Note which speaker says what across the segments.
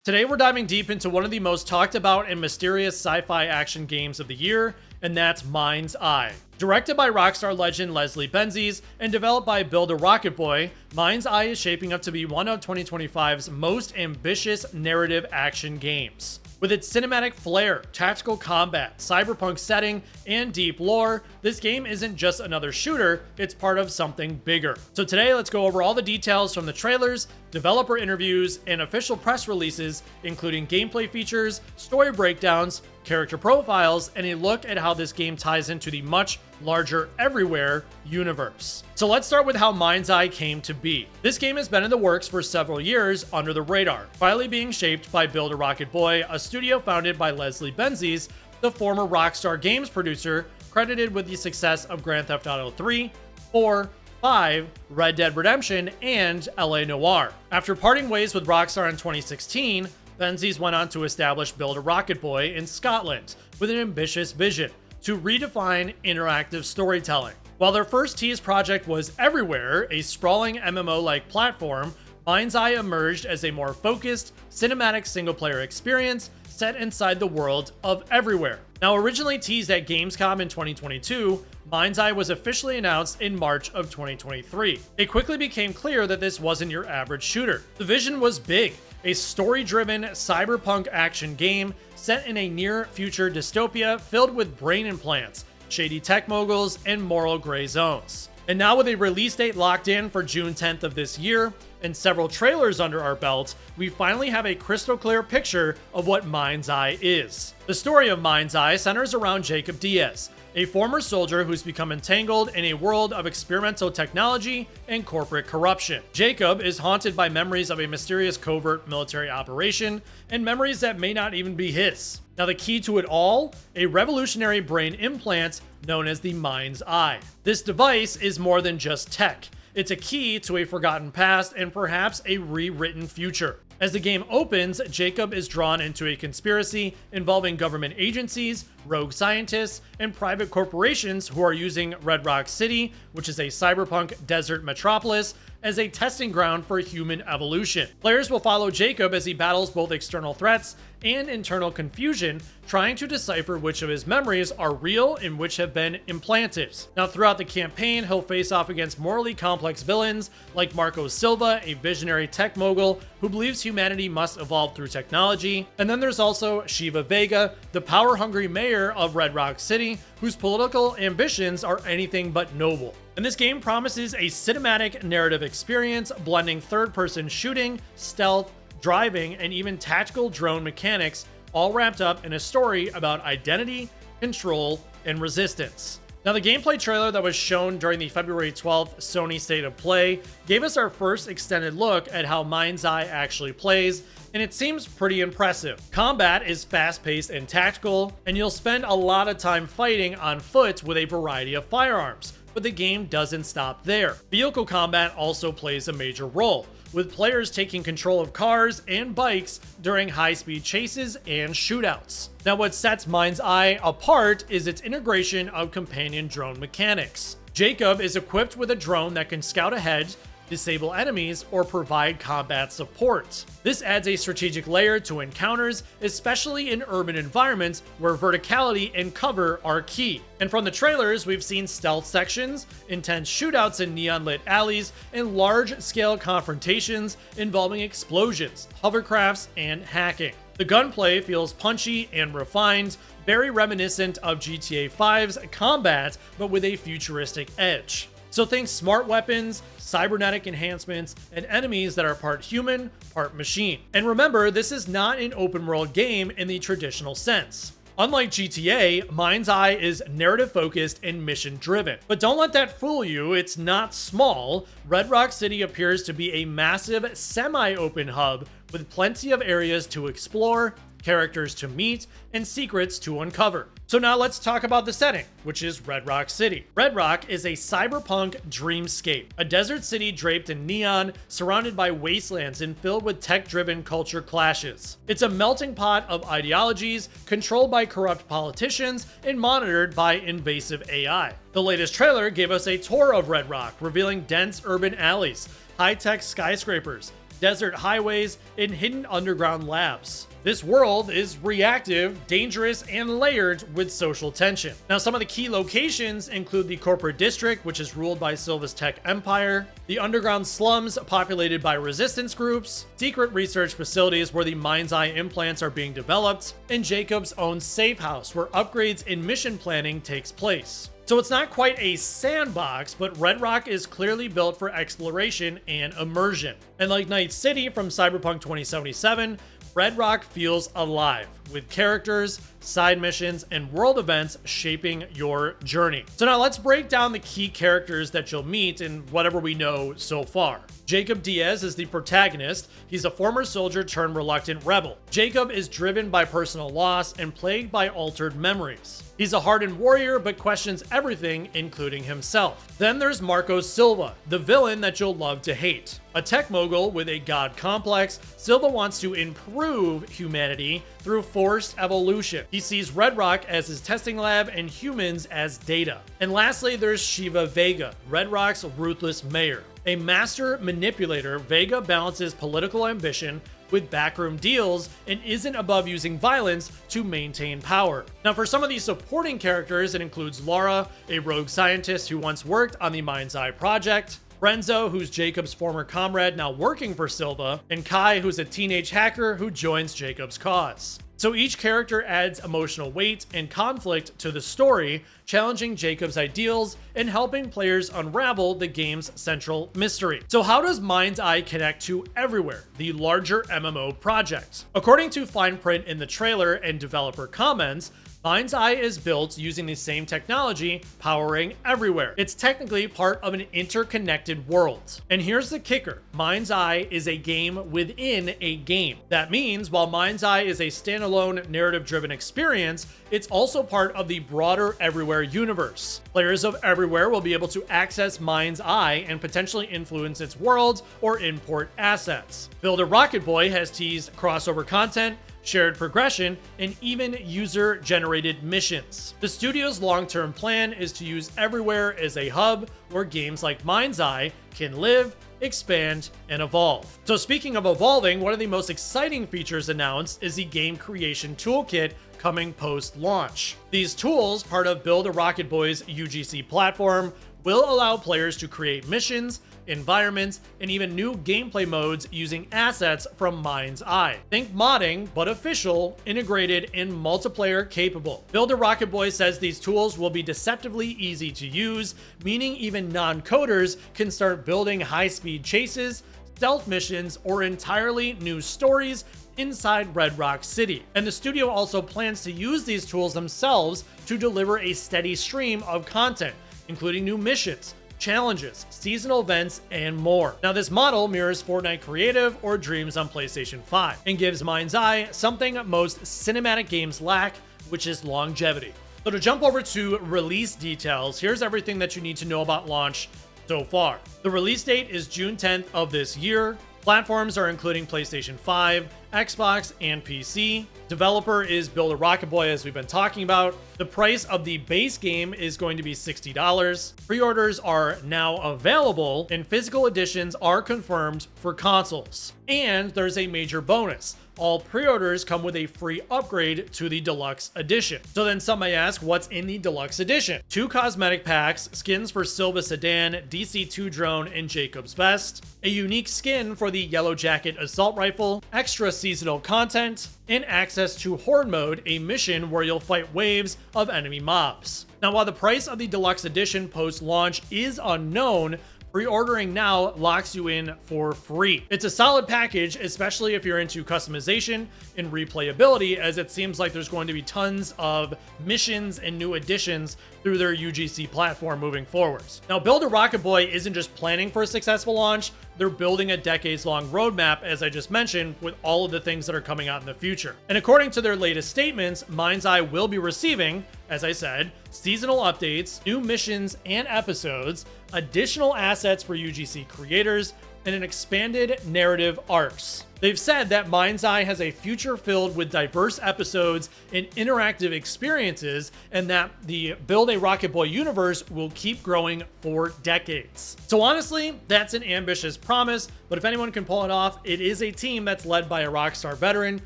Speaker 1: Today we're diving deep into one of the most talked about and mysterious sci-fi action games of the year, and that's MindsEye. Directed by Rockstar legend Leslie Benzies and developed by Build a Rocket Boy, MindsEye is shaping up to be one of 2025's most ambitious narrative action games. With its cinematic flair, tactical combat, cyberpunk setting, and deep lore, this game isn't just another shooter, it's part of something bigger. So today, let's go over all the details from the trailers, developer interviews, and official press releases, including gameplay features, story breakdowns, character profiles, and a look at how this game ties into the much larger Everywhere universe. So let's start with how MindsEye came to be. This game has been in the works for several years under the radar, quietly being shaped by Build a Rocket Boy, a studio founded by Leslie Benzies, the former Rockstar Games producer, credited with the success of Grand Theft Auto 3, 4, 5, Red Dead Redemption, and LA Noire. After parting ways with Rockstar in 2016, Benzies went on to establish Build a Rocket Boy in Scotland with an ambitious vision to redefine interactive storytelling. While their first teased project was Everywhere, a sprawling MMO-like platform, MindsEye emerged as a more focused, cinematic single-player experience set inside the world of Everywhere. Now, originally teased at Gamescom in 2022, MindsEye was officially announced in March of 2023. It quickly became clear that this wasn't your average shooter. The vision was big, a story-driven cyberpunk action game set in a near-future dystopia filled with brain implants, shady tech moguls, and moral gray zones. And now with a release date locked in for June 10th of this year, and several trailers under our belt, we finally have a crystal clear picture of what MindsEye is. The story of MindsEye centers around Jacob Diaz, a former soldier who's become entangled in a world of experimental technology and corporate corruption. Jacob is haunted by memories of a mysterious covert military operation and memories that may not even be his. Now, the key to it all, a revolutionary brain implant known as the MindsEye. This device is more than just tech. It's a key to a forgotten past and perhaps a rewritten future. As the game opens, Jacob is drawn into a conspiracy involving government agencies, rogue scientists, and private corporations who are using Redrock City, which is a cyberpunk desert metropolis, as a testing ground for human evolution. Players will follow Jacob as he battles both external threats and internal confusion, trying to decipher which of his memories are real and which have been implanted. Now, throughout the campaign, he'll face off against morally complex villains like Marco Silva, a visionary tech mogul who believes humanity must evolve through technology. And then there's also Shiva Vega, the power-hungry mayor of Redrock City, whose political ambitions are anything but noble. And this game promises a cinematic narrative experience, blending third-person shooting, stealth, driving, and even tactical drone mechanics, all wrapped up in a story about identity, control, and resistance. Now, the gameplay trailer that was shown during the February 12th Sony State of Play gave us our first extended look at how MindsEye actually plays, and it seems pretty impressive. Combat is fast-paced and tactical, and you'll spend a lot of time fighting on foot with a variety of firearms. But the game doesn't stop there. Vehicle combat also plays a major role, with players taking control of cars and bikes during high-speed chases and shootouts. Now, what sets MindsEye apart is its integration of companion drone mechanics. Jacob is equipped with a drone that can scout ahead, disable enemies, or provide combat support. This adds a strategic layer to encounters, especially in urban environments where verticality and cover are key. And from the trailers, we've seen stealth sections, intense shootouts in neon-lit alleys, and large-scale confrontations involving explosions, hovercrafts, and hacking. The gunplay feels punchy and refined, very reminiscent of GTA 5's combat, but with a futuristic edge. So think smart weapons, cybernetic enhancements, and enemies that are part human, part machine. And remember, this is not an open world game in the traditional sense. Unlike GTA, MindsEye is narrative focused and mission driven. But don't let that fool you, it's not small. Redrock City appears to be a massive semi-open hub with plenty of areas to explore, characters to meet, and secrets to uncover. So now let's talk about the setting, which is Redrock City. Redrock is a cyberpunk dreamscape, a desert city draped in neon, surrounded by wastelands and filled with tech-driven culture clashes. It's a melting pot of ideologies, controlled by corrupt politicians and monitored by invasive AI. The latest trailer gave us a tour of Redrock, revealing dense urban alleys, high-tech skyscrapers, desert highways, and hidden underground labs. This world is reactive, dangerous, and layered with social tension. Now, some of the key locations include the corporate district, which is ruled by Silva's tech empire, the underground slums populated by resistance groups, secret research facilities where the MindsEye implants are being developed, and Jacob's own safe house where upgrades and mission planning takes place. So it's not quite a sandbox, but Redrock is clearly built for exploration and immersion. And like Night City from Cyberpunk 2077, Redrock feels alive, with characters, side missions, and world events shaping your journey. So now let's break down the key characters that you'll meet in whatever we know so far. Jacob Diaz is the protagonist. He's a former soldier turned reluctant rebel. Jacob is driven by personal loss and plagued by altered memories. He's a hardened warrior, but questions everything, including himself. Then there's Marco Silva, the villain that you'll love to hate. A tech mogul with a god complex, Silva wants to improve humanity through forced evolution. He sees Redrock as his testing lab and humans as data. And lastly, there's Shiva Vega, Redrock's ruthless mayor. A master manipulator, Vega balances political ambition with backroom deals and isn't above using violence to maintain power. Now, for some of these supporting characters, it includes Laura, a rogue scientist who once worked on the MindsEye project, Renzo, who's Jacob's former comrade now working for Silva, and Kai, who's a teenage hacker who joins Jacob's cause. So each character adds emotional weight and conflict to the story, challenging Jacob's ideals and helping players unravel the game's central mystery. So how does MindsEye connect to Everywhere, the larger MMO project? According to fine print in the trailer and developer comments, MindsEye is built using the same technology powering Everywhere. It's technically part of an interconnected world. And here's the kicker. MindsEye is a game within a game. That means while MindsEye is a standalone narrative-driven experience, it's also part of the broader Everywhere universe. Players of Everywhere will be able to access MindsEye and potentially influence its world or import assets. Builder Rocket Boy has teased crossover content, shared progression, and even user-generated missions. The studio's long-term plan is to use Everywhere as a hub where games like MindsEye can live, expand, and evolve. So speaking of evolving, one of the most exciting features announced is the game creation toolkit coming post-launch. These tools, part of Build a Rocket Boy's UGC platform, will allow players to create missions, environments, and even new gameplay modes using assets from MindsEye. Think modding, but official, integrated, and multiplayer capable. Builder Rocket Boy says these tools will be deceptively easy to use, meaning even non-coders can start building high-speed chases, stealth missions, or entirely new stories inside Redrock City. And the studio also plans to use these tools themselves to deliver a steady stream of content, including new missions, challenges, seasonal events, and more. Now, this model mirrors Fortnite Creative or Dreams on PlayStation 5 and gives MindsEye something most cinematic games lack, which is longevity. So to jump over to release details, here's everything that you need to know about launch so far. The release date is June 10th of this year. Platforms are including PlayStation 5, Xbox, and PC. Developer is Builder Rocket Boy, as we've been talking about. The price of the base game is going to be $60. Pre-orders are now available, and physical editions are confirmed for consoles. And there's a major bonus. All pre-orders come with a free upgrade to the Deluxe Edition. So then some may ask, what's in the Deluxe Edition? 2 cosmetic packs, skins for Silva Sedan, DC-2 drone, and Jacob's Vest, a unique skin for the Yellow Jacket assault rifle, extra seasonal content, and access to Horde Mode, a mission where you'll fight waves of enemy mobs. Now, while the price of the Deluxe Edition post-launch is unknown, pre-ordering now locks you in for free. It's a solid package, especially if you're into customization and replayability, as it seems like there's going to be tons of missions and new additions through their UGC platform moving forward. Now, Builder Rocket Boy isn't just planning for a successful launch, they're building a decades-long roadmap, as I just mentioned, with all of the things that are coming out in the future. And according to their latest statements, MindsEye will be receiving, as I said, seasonal updates, new missions and episodes, additional assets for UGC creators, and an expanded narrative arcs. They've said that MindsEye has a future filled with diverse episodes and interactive experiences, and that the Build a Rocket Boy universe will keep growing for decades. So honestly, that's an ambitious promise, but if anyone can pull it off, it is a team that's led by a Rockstar veteran.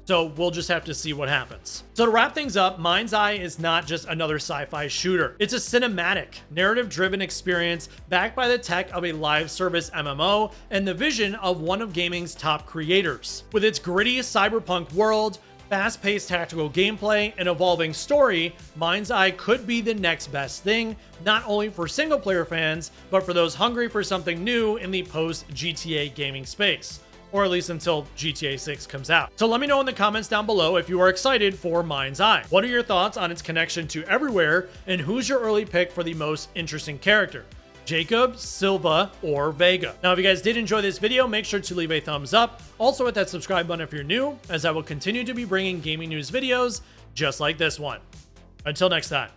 Speaker 1: So we'll just have to see what happens. So to wrap things up, MindsEye is not just another sci-fi shooter. It's a cinematic, narrative-driven experience backed by the tech of a live service MMO and the vision of one of gaming's top creators. With its gritty cyberpunk world, fast-paced tactical gameplay, and evolving story, MindsEye could be the next best thing, not only for single-player fans, but for those hungry for something new in the post-GTA gaming space. Or at least until GTA 6 comes out. So let me know in the comments down below if you are excited for MindsEye. What are your thoughts on its connection to everywhere, and who's your early pick for the most interesting character? Jacob, Silva, or Vega? Now, if you guys did enjoy this video, make sure to leave a thumbs up. Also hit that subscribe button if you're new, as I will continue to be bringing gaming news videos just like this one. Until next time.